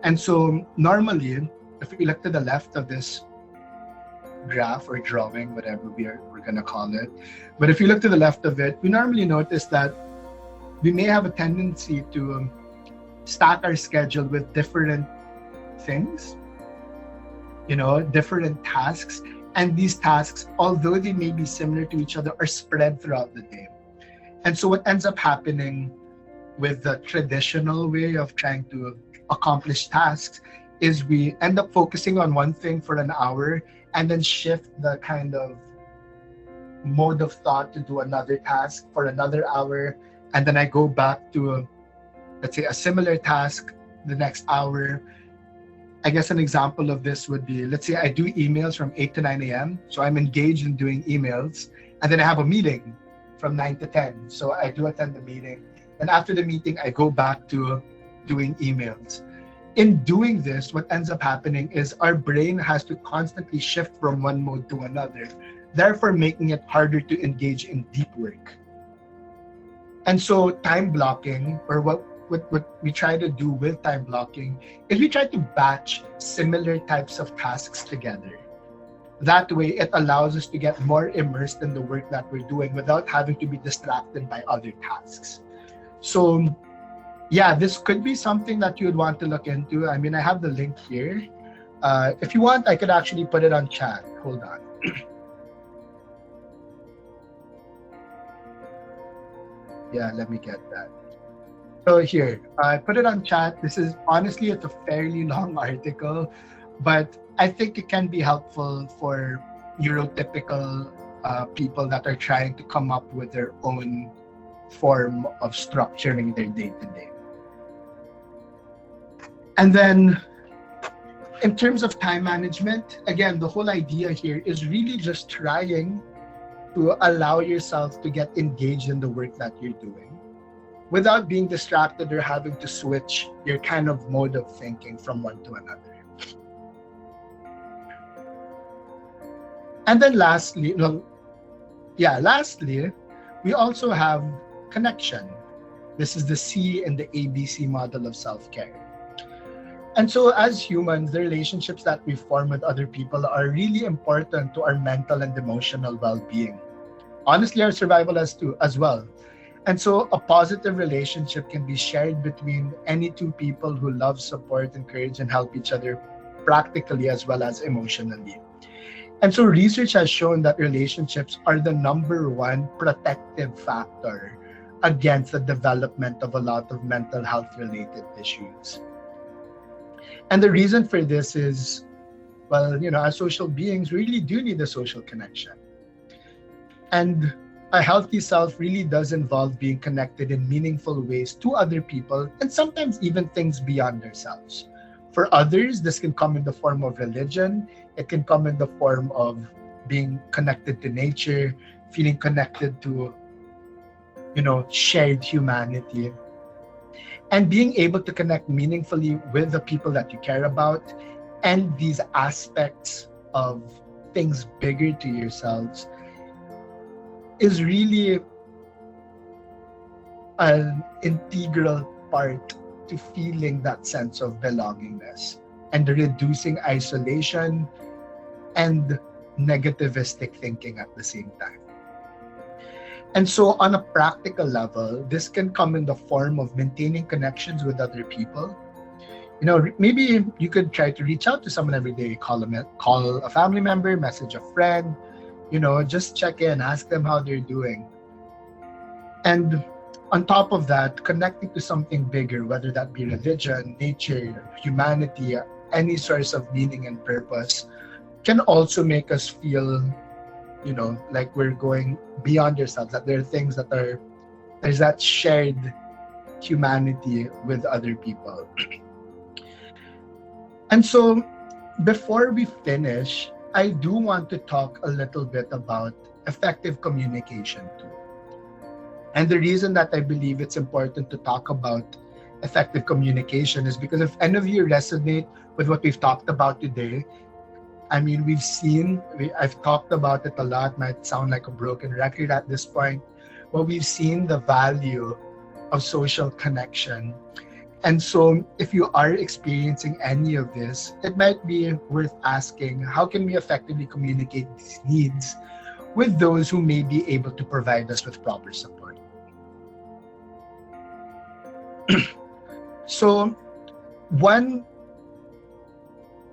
Speaker 2: And so normally, if we look to the left of this graph or drawing, whatever we're going to call it, but if you look to the left of it, we normally notice that we may have a tendency to stack our schedule with different things, different tasks. And these tasks, although they may be similar to each other, are spread throughout the day. And so what ends up happening with the traditional way of trying to accomplish tasks is we end up focusing on one thing for an hour and then shift the kind of mode of thought to do another task for another hour. And then I go back to, let's say, a similar task the next hour. I guess an example of this would be, let's say I do emails from 8 to 9 a.m. So I'm engaged in doing emails. And then I have a meeting from 9 to 10. So I do attend the meeting. And after the meeting, I go back to doing emails. In doing this, what ends up happening is our brain has to constantly shift from one mode to another, therefore making it harder to engage in deep work. And so time blocking, or what we try to do with time blocking, is we try to batch similar types of tasks together. That way, it allows us to get more immersed in the work that we're doing without having to be distracted by other tasks. So yeah, this could be something that you would want to look into. I mean, I have the link here. If you want, I could actually put it on chat. Hold on. Yeah, let me get that. So here, I put it on chat. This is, honestly, it's a fairly long article, but I think it can be helpful for neurotypical people that are trying to come up with their own form of structuring their day-to-day. And then in terms of time management, again, the whole idea here is really just trying to allow yourself to get engaged in the work that you're doing without being distracted or having to switch your kind of mode of thinking from one to another. And then lastly, we also have connection. This is the C in the ABC model of self-care. And so as humans, the relationships that we form with other people are really important to our mental and emotional well-being. Honestly, our survival as well. And so a positive relationship can be shared between any two people who love, support, encourage, and help each other practically as well as emotionally. And so research has shown that relationships are the number one protective factor against the development of a lot of mental health related issues. And the reason for this is, well, as social beings, we really do need a social connection. And a healthy self really does involve being connected in meaningful ways to other people and sometimes even things beyond ourselves. For others, this can come in the form of religion. It can come in the form of being connected to nature, feeling connected to, shared humanity. And being able to connect meaningfully with the people that you care about and these aspects of things bigger to yourselves is really an integral part to feeling that sense of belongingness and reducing isolation and negativistic thinking at the same time. And so on a practical level, this can come in the form of maintaining connections with other people. Maybe you could try to reach out to someone every day, call a family member, message a friend, just check in, ask them how they're doing. And on top of that, connecting to something bigger, whether that be religion, nature, humanity, any source of meaning and purpose, can also make us feel, like we're going beyond ourselves, that there are things there's that shared humanity with other people. And so before we finish, I do want to talk a little bit about effective communication too. And the reason that I believe it's important to talk about effective communication is because if any of you resonate with what we've talked about today, I mean, I've talked about it a lot, might sound like a broken record at this point, but we've seen the value of social connection. And so, if you are experiencing any of this, it might be worth asking, how can we effectively communicate these needs with those who may be able to provide us with proper support? So, one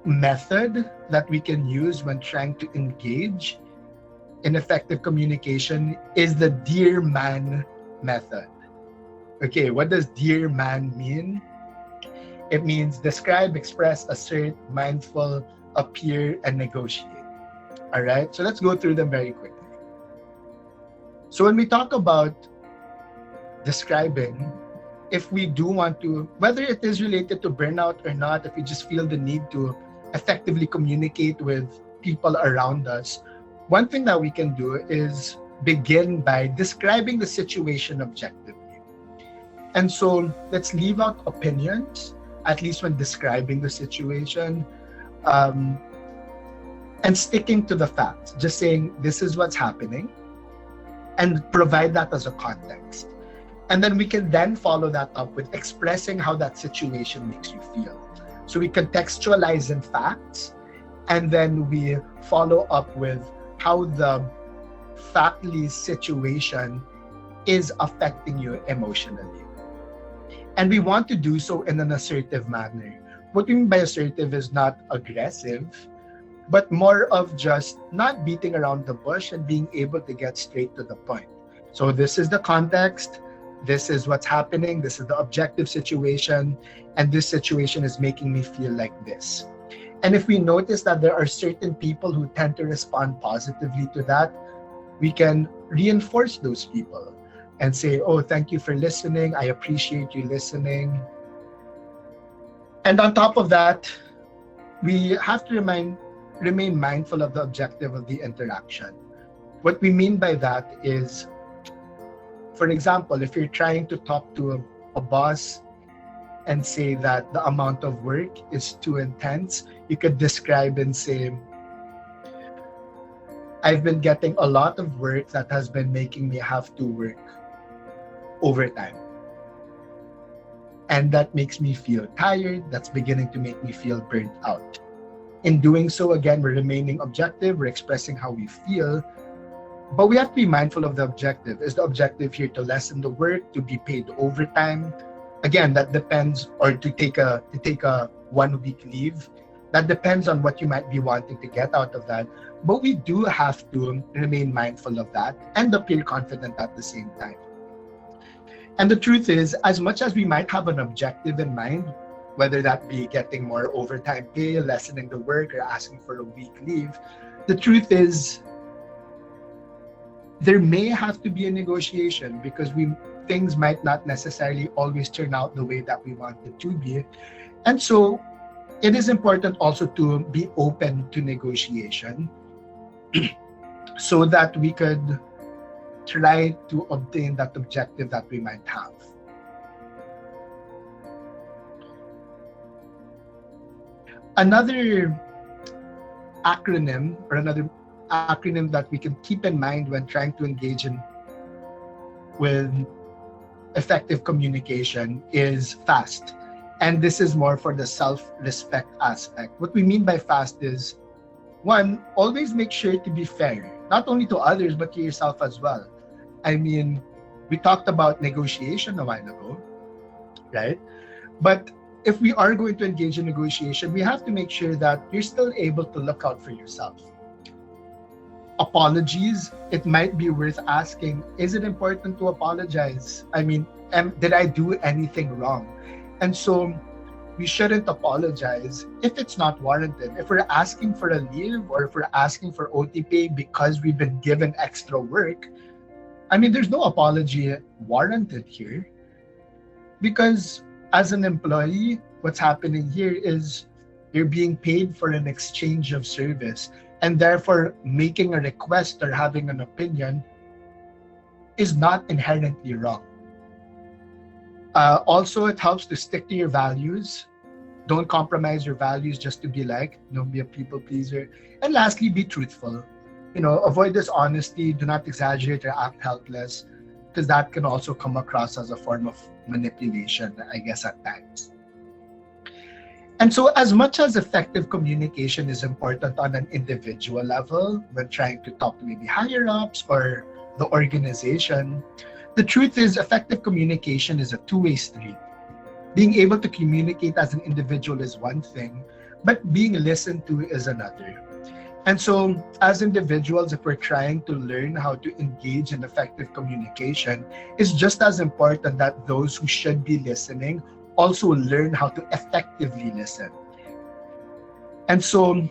Speaker 2: method that we can use when trying to engage in effective communication is the Dear Man method. Okay, what does Dear Man mean? It means describe, express, assert, mindful, appear, and negotiate. All right, so let's go through them very quickly. So when we talk about describing, if we do want to, whether it is related to burnout or not, if we just feel the need to effectively communicate with people around us, one thing that we can do is begin by describing the situation objectively. And so let's leave out opinions, at least when describing the situation, and sticking to the facts, just saying this is what's happening, and provide that as a context. And then we can then follow that up with expressing how that situation makes you feel. So we contextualize in facts, and then we follow up with how the factly situation is affecting you emotionally. And we want to do so in an assertive manner. What we mean by assertive is not aggressive, but more of just not beating around the bush and being able to get straight to the point. So this is the context, this is what's happening, this is the objective situation, and this situation is making me feel like this. And if we notice that there are certain people who tend to respond positively to that, we can reinforce those people and say, oh, thank you for listening. I appreciate you listening. And on top of that, we have to remain mindful of the objective of the interaction. What we mean by that is, for example, if you're trying to talk to a boss and say that the amount of work is too intense, you could describe and say, I've been getting a lot of work that has been making me have to work overtime. And that makes me feel tired. That's beginning to make me feel burnt out. In doing so, again, we're remaining objective. We're expressing how we feel. But we have to be mindful of the objective. Is the objective here to lessen the work, to be paid overtime? Again, that depends, or to take a 1 week leave. That depends on what you might be wanting to get out of that. But we do have to remain mindful of that and appear confident at the same time. And the truth is, as much as we might have an objective in mind, whether that be getting more overtime pay, lessening the work, or asking for a week leave, the truth is, there may have to be a negotiation because things might not necessarily always turn out the way that we want it to be. And so it is important also to be open to negotiation so that we could try to obtain that objective that we might have. Another acronym that we can keep in mind when trying to engage with effective communication is FAST. And this is more for the self-respect aspect. What we mean by FAST is, one, always make sure to be fair, not only to others, but to yourself as well. I mean, we talked about negotiation a while ago, right? But if we are going to engage in negotiation, we have to make sure that you're still able to look out for yourself. Apologies, it might be worth asking, is it important to apologize? I mean, did I do anything wrong? And so we shouldn't apologize if it's not warranted. If we're asking for a leave or if we're asking for OT pay because we've been given extra work, I mean, there's no apology warranted here. Because as an employee, what's happening here is you're being paid for an exchange of service, and therefore making a request or having an opinion is not inherently wrong. Also, it helps to stick to your values. Don't compromise your values just to be liked. Don't be a people pleaser. And lastly, be truthful. Avoid dishonesty. Do not exaggerate or act helpless. because that can also come across as a form of manipulation, I guess, at times. And so, as much as effective communication is important on an individual level when trying to talk to maybe higher ups or the organization, the truth is effective communication is a two-way street. Being able to communicate as an individual is one thing, but being listened to is another. And so, as individuals, if we're trying to learn how to engage in effective communication, it's just as important that those who should be listening also learn how to effectively listen. And so,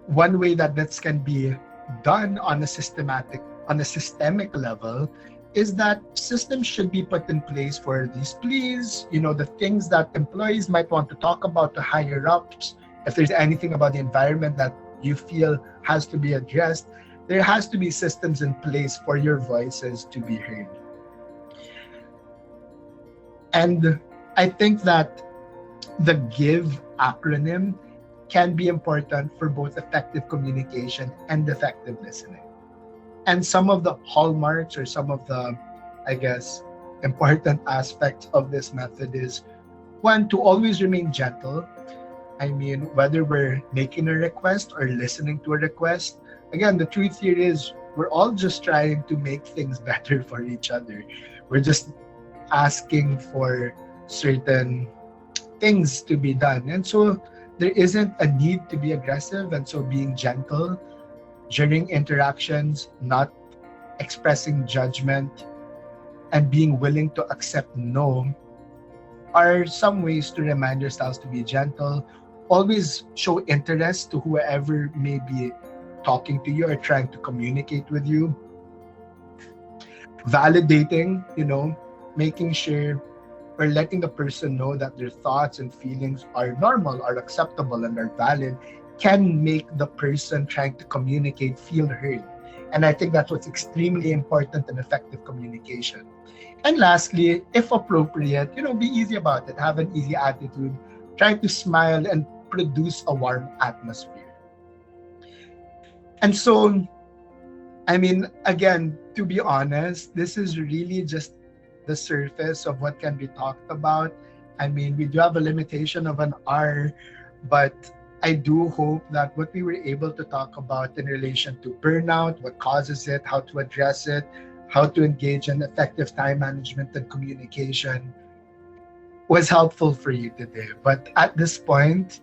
Speaker 2: one way that this can be done on a systemic level is that systems should be put in place for these pleas, the things that employees might want to talk about to higher ups. If there's anything about the environment that you feel has to be addressed, there has to be systems in place for your voices to be heard. And I think that the GIVE acronym can be important for both effective communication and effective listening. And some of the hallmarks or some of the, I guess, important aspects of this method is, one, to always remain gentle. I mean, whether we're making a request or listening to a request, again, the truth here is we're all just trying to make things better for each other. We're just asking for certain things to be done. And so there isn't a need to be aggressive. And so being gentle during interactions, not expressing judgment, and being willing to accept no are some ways to remind yourselves to be gentle. Always show interest to whoever may be talking to you or trying to communicate with you. Validating, making sure or letting the person know that their thoughts and feelings are normal, are acceptable, and are valid can make the person trying to communicate feel heard. And I think that's what's extremely important in effective communication. And lastly, if appropriate, be easy about it. Have an easy attitude. Try to smile and produce a warm atmosphere. And so, again, to be honest, this is really just the surface of what can be talked about. We do have a limitation of an hour, but I do hope that what we were able to talk about in relation to burnout, what causes it, how to address it, how to engage in effective time management and communication was helpful for you today. But at this point,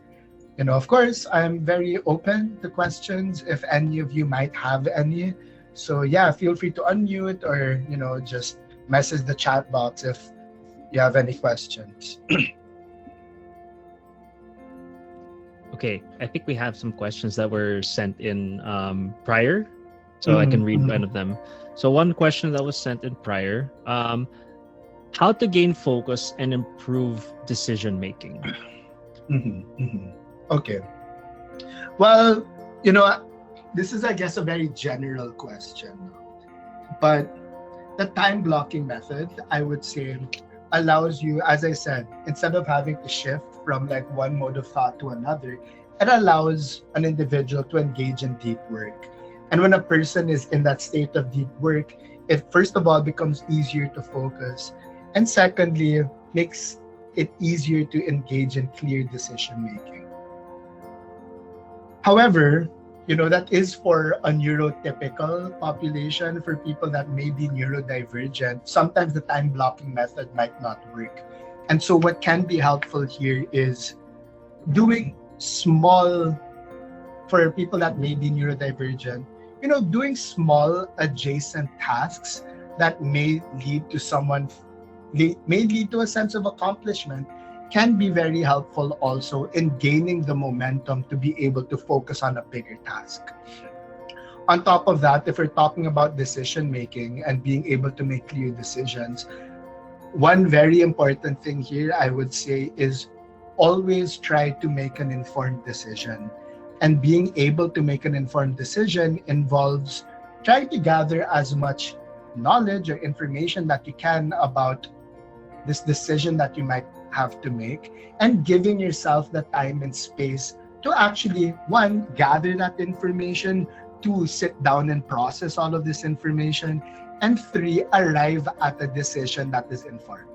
Speaker 2: of course, I'm very open to questions if any of you might have any. So yeah, feel free to unmute or, just message the chat box if you have any questions.
Speaker 1: Okay, I think we have some questions that were sent in prior, so I can read one of them. So one question that was sent in prior, how to gain focus and improve decision making?
Speaker 2: Okay. Well, this is, I guess, a very general question, but the time blocking method, I would say, allows you, as I said, instead of having to shift from like one mode of thought to another, it allows an individual to engage in deep work. And when a person is in that state of deep work, it first of all becomes easier to focus, and secondly, makes it easier to engage in clear decision making. However, that is for a neurotypical population. For people that may be neurodivergent, sometimes the time blocking method might not work. And so what can be helpful here is doing small, for people that may be neurodivergent, doing small adjacent tasks that may lead to a sense of accomplishment can be very helpful also in gaining the momentum to be able to focus on a bigger task. On top of that, if we're talking about decision making and being able to make clear decisions, one very important thing here I would say is always try to make an informed decision. And being able to make an informed decision involves trying to gather as much knowledge or information that you can about this decision that you might have to make, and giving yourself the time and space to actually, one, gather that information, two, sit down and process all of this information, And 3, arrive at a decision that is informed.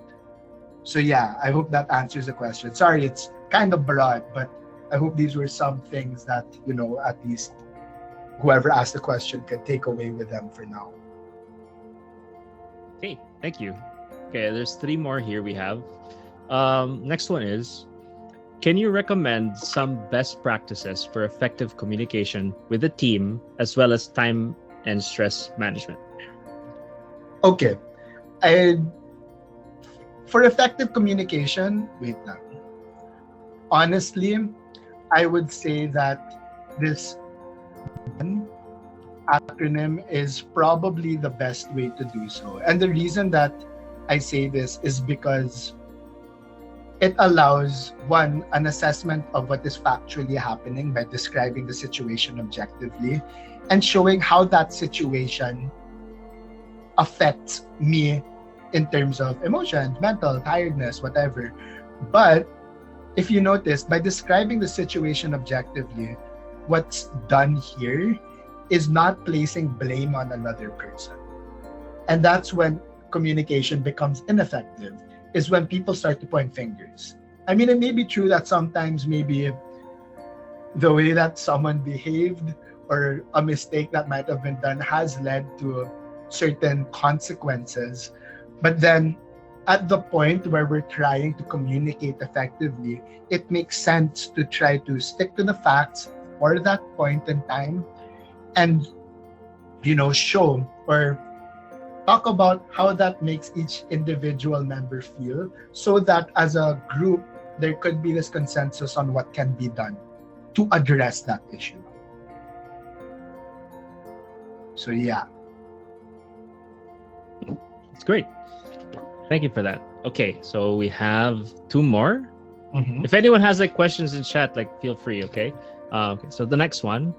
Speaker 2: So yeah, I hope that answers the question. Sorry, it's kind of broad, but I hope these were some things that, at least whoever asked the question can take away with them for now.
Speaker 1: Okay, thank you. Okay, there's 3 more here we have. Next one is, can you recommend some best practices for effective communication with the team as well as time and stress management?
Speaker 2: Okay. For effective communication, wait lang. Honestly, I would say that this acronym is probably the best way to do so. And the reason that I say this is because it allows, one, an assessment of what is factually happening by describing the situation objectively and showing how that situation affects me in terms of emotions, mental, tiredness, whatever. But if you notice, by describing the situation objectively, what's done here is not placing blame on another person. And that's when communication becomes ineffective, is when people start to point fingers. I mean, it may be true that sometimes maybe the way that someone behaved or a mistake that might have been done has led to certain consequences. But then at the point where we're trying to communicate effectively, it makes sense to try to stick to the facts for that point in time and, show or talk about how that makes each individual member feel, so that as a group, there could be this consensus on what can be done to address that issue. So yeah.
Speaker 1: It's great. Thank you for that. Okay, so we have 2 more.
Speaker 2: Mm-hmm.
Speaker 1: If anyone has questions in chat, feel free. Okay. Okay. So the next one,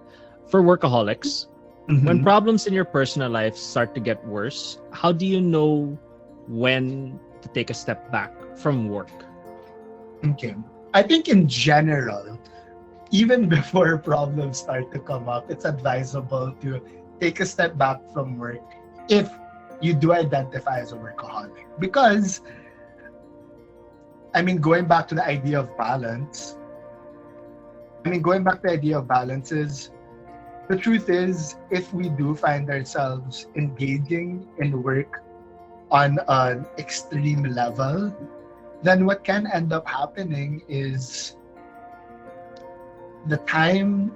Speaker 1: for workaholics,
Speaker 2: Mm-hmm.
Speaker 1: when problems in your personal life start to get worse, how do you know when to take a step back from work?
Speaker 2: Okay. I think in general, even before problems start to come up, it's advisable to take a step back from work if you do identify as a workaholic. Because, going back to the idea of balance, is, the truth is, if we do find ourselves engaging in work on an extreme level, then what can end up happening is the time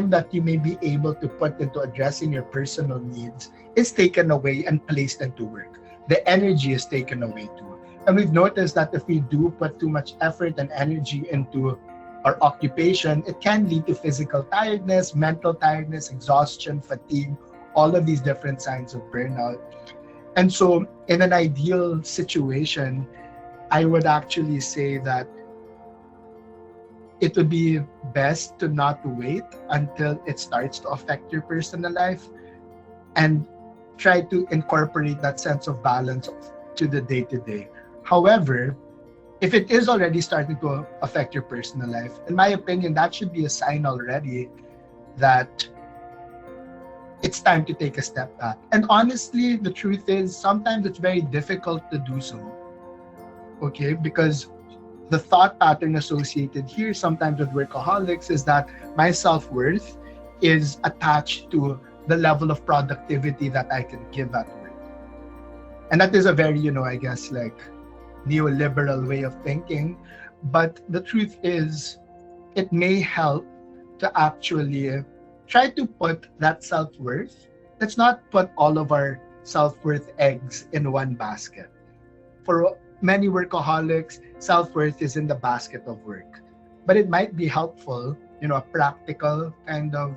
Speaker 2: that you may be able to put into addressing your personal needs is taken away and placed into work. The energy is taken away too. And we've noticed that if we do put too much effort and energy into our occupation, it can lead to physical tiredness, mental tiredness, exhaustion, fatigue, all of these different signs of burnout. And so in an ideal situation, I would actually say that it would be best to not wait until it starts to affect your personal life and try to incorporate that sense of balance to the day-to-day. However, if it is already starting to affect your personal life, in my opinion, that should be a sign already that it's time to take a step back. And honestly, the truth is, sometimes it's very difficult to do so. Okay, because the thought pattern associated here sometimes with workaholics is that my self-worth is attached to the level of productivity that I can give at work. And that is a very, neoliberal way of thinking. But the truth is, it may help to actually try to put that self-worth. Let's not put all of our self-worth eggs in one basket. For many workaholics, self-worth is in the basket of work. But it might be helpful, a practical kind of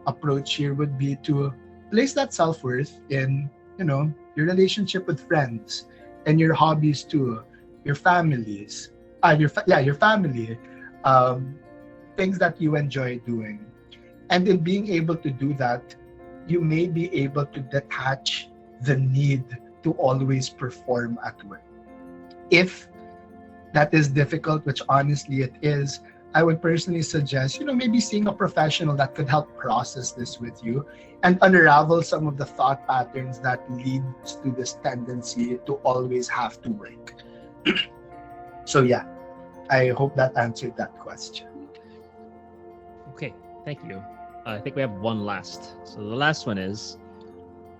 Speaker 2: approach here would be to place that self-worth in, your relationship with friends and your hobbies too, your families, your family, things that you enjoy doing. And in being able to do that, you may be able to detach the need to always perform at work. If that is difficult, which honestly it is, I would personally suggest, maybe seeing a professional that could help process this with you and unravel some of the thought patterns that leads to this tendency to always have to work. So yeah, I hope that answered that question.
Speaker 1: Okay, thank you. I think we have one last. So the last one is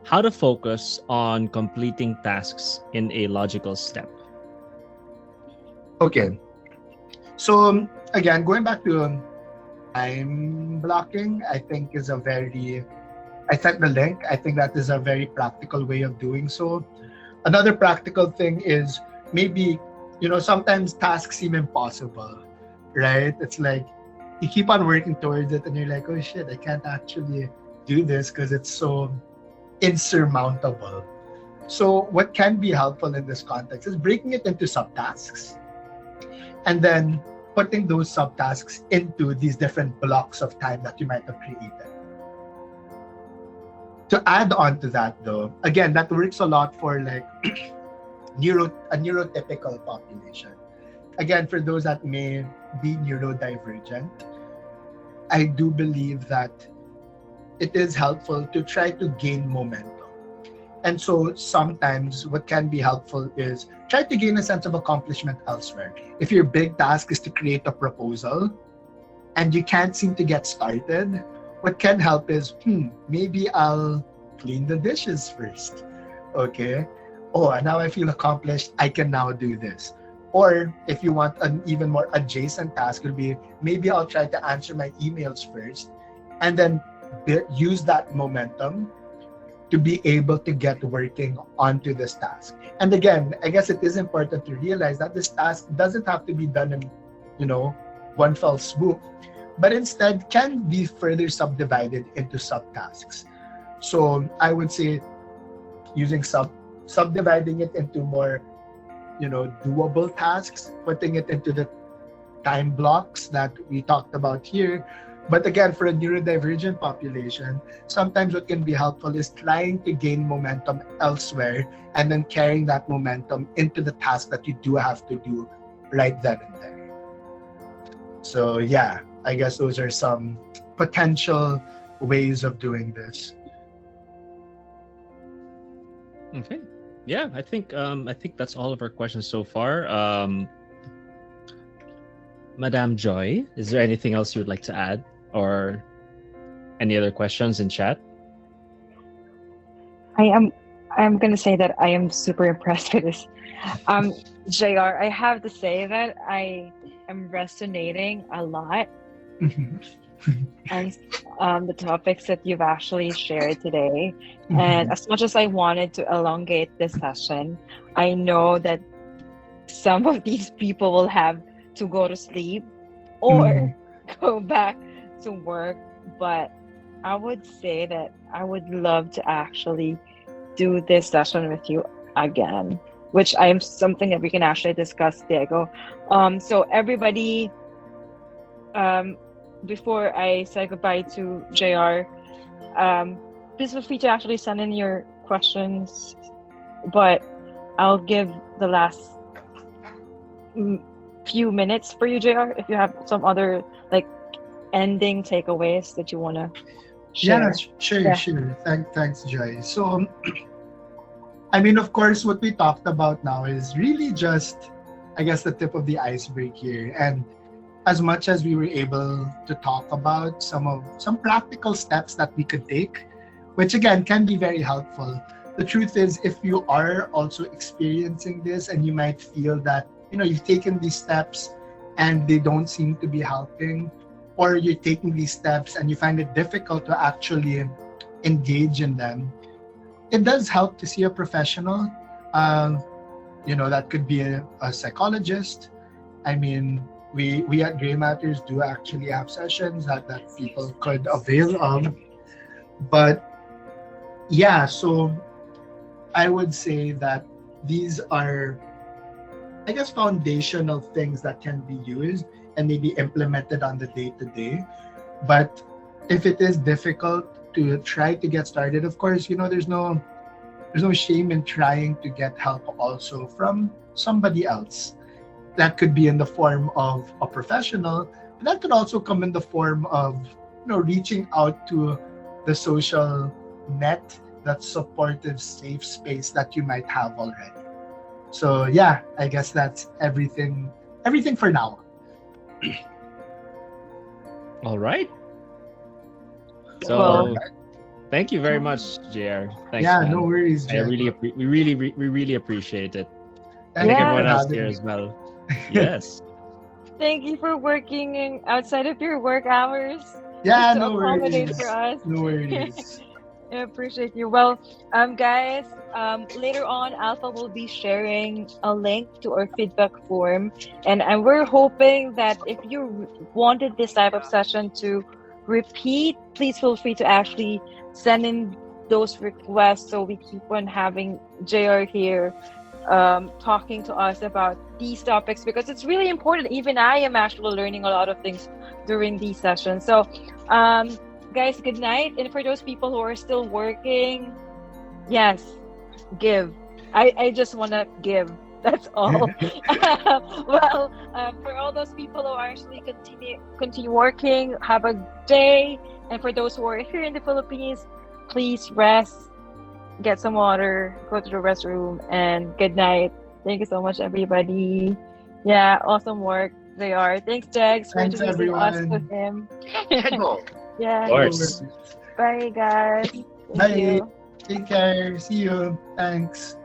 Speaker 1: how to focus on completing tasks in a logical step.
Speaker 2: Okay. So again, going back to time blocking, I think is I sent the link. I think that is a very practical way of doing so. Another practical thing is maybe, sometimes tasks seem impossible, right? It's like you keep on working towards it and you're like, oh shit, I can't actually do this because it's so insurmountable. So what can be helpful in this context is breaking it into subtasks and then putting those subtasks into these different blocks of time that you might have created. To add on to that though, again, that works a lot for like a neurotypical population. Again, for those that may be neurodivergent, I do believe that it is helpful to try to gain momentum. And so sometimes what can be helpful is try to gain a sense of accomplishment elsewhere. If your big task is to create a proposal and you can't seem to get started, what can help is, maybe I'll clean the dishes first. Okay. Oh, and now I feel accomplished. I can now do this. Or if you want an even more adjacent task, it would be maybe I'll try to answer my emails first and then use that momentum to be able to get working onto this task. And again, I guess it is important to realize that this task doesn't have to be done in, one fell swoop, but instead can be further subdivided into subtasks. So I would say using subdividing it into more, doable tasks, putting it into the time blocks that we talked about here. But again, for a neurodivergent population, sometimes what can be helpful is trying to gain momentum elsewhere and then carrying that momentum into the task that you do have to do right then and there. So yeah, I guess those are some potential ways of doing this.
Speaker 1: Okay. Yeah, I think that's all of our questions so far. Madame Joy, is there anything else you would like to add or any other questions in chat?
Speaker 3: I'm gonna say that I am super impressed with this. JR, I have to say that I am resonating a lot and the topics that you've actually shared today. And as much as I wanted to elongate this session, I know that some of these people will have to go to sleep or go back to work. But I would say that I would love to actually do this session with you again, which I am something that we can actually discuss, Diego. So everybody, before I say goodbye to JR, please feel free to actually send in your questions, but I'll give the last few minutes for you, JR, if you have some other ending takeaways that you want to share.
Speaker 2: Yeah, sure. Thanks, Joy. So, of course, what we talked about now is really just, I guess, the tip of the iceberg here. And as much as we were able to talk about some practical steps that we could take, which again can be very helpful. The truth is, if you are also experiencing this and you might feel that, you've taken these steps and they don't seem to be helping, or you're taking these steps and you find it difficult to actually engage in them, it does help to see a professional. That could be a psychologist. We at Gray Matters do actually have sessions that people could avail of. But yeah, so I would say that these are, I guess, foundational things that can be used and maybe implemented on the day-to-day. But if it is difficult to try to get started, of course, there's no shame in trying to get help also from somebody else. That could be in the form of a professional, that could also come in the form of reaching out to the social net, that supportive safe space that you might have already. So yeah, I guess that's everything for now.
Speaker 1: All right. So
Speaker 3: Well,
Speaker 1: thank you very much, JR. Thanks,
Speaker 2: Yeah,
Speaker 1: man.
Speaker 2: no worries,
Speaker 1: I
Speaker 2: Jack.
Speaker 1: we really appreciate it.
Speaker 2: Thank
Speaker 1: Thank
Speaker 2: you
Speaker 3: Yeah.
Speaker 1: everyone
Speaker 2: for
Speaker 1: else
Speaker 2: having
Speaker 1: here
Speaker 2: me.
Speaker 1: as well. Yes.
Speaker 3: thank you for working outside of your work hours
Speaker 2: Yeah,
Speaker 3: to
Speaker 2: no
Speaker 3: accommodate
Speaker 2: worries.
Speaker 3: for us.
Speaker 2: No worries.
Speaker 3: I appreciate you. Well, guys, later on, Alpha will be sharing a link to our feedback form, and we're hoping that if you wanted this type of session to repeat, please feel free to actually send in those requests so we keep on having JR here talking to us about these topics because it's really important. Even I am actually learning a lot of things during these sessions. So, guys, good night. And for those people who are still working, yes, give. I just want to give. That's all. Well, for all those people who are actually continue working, have a day. And for those who are here in the Philippines, please rest, get some water, go to the restroom, and good night. Thank you so much, everybody. Yeah, awesome work. They are. Thanks, Jags, for
Speaker 2: Thanks,
Speaker 3: introducing us to
Speaker 2: everyone.
Speaker 3: him.
Speaker 1: Of
Speaker 3: Yeah.
Speaker 1: course.
Speaker 3: Bye, guys. Thank
Speaker 2: Bye.
Speaker 3: you.
Speaker 2: Take care. See you. Thanks.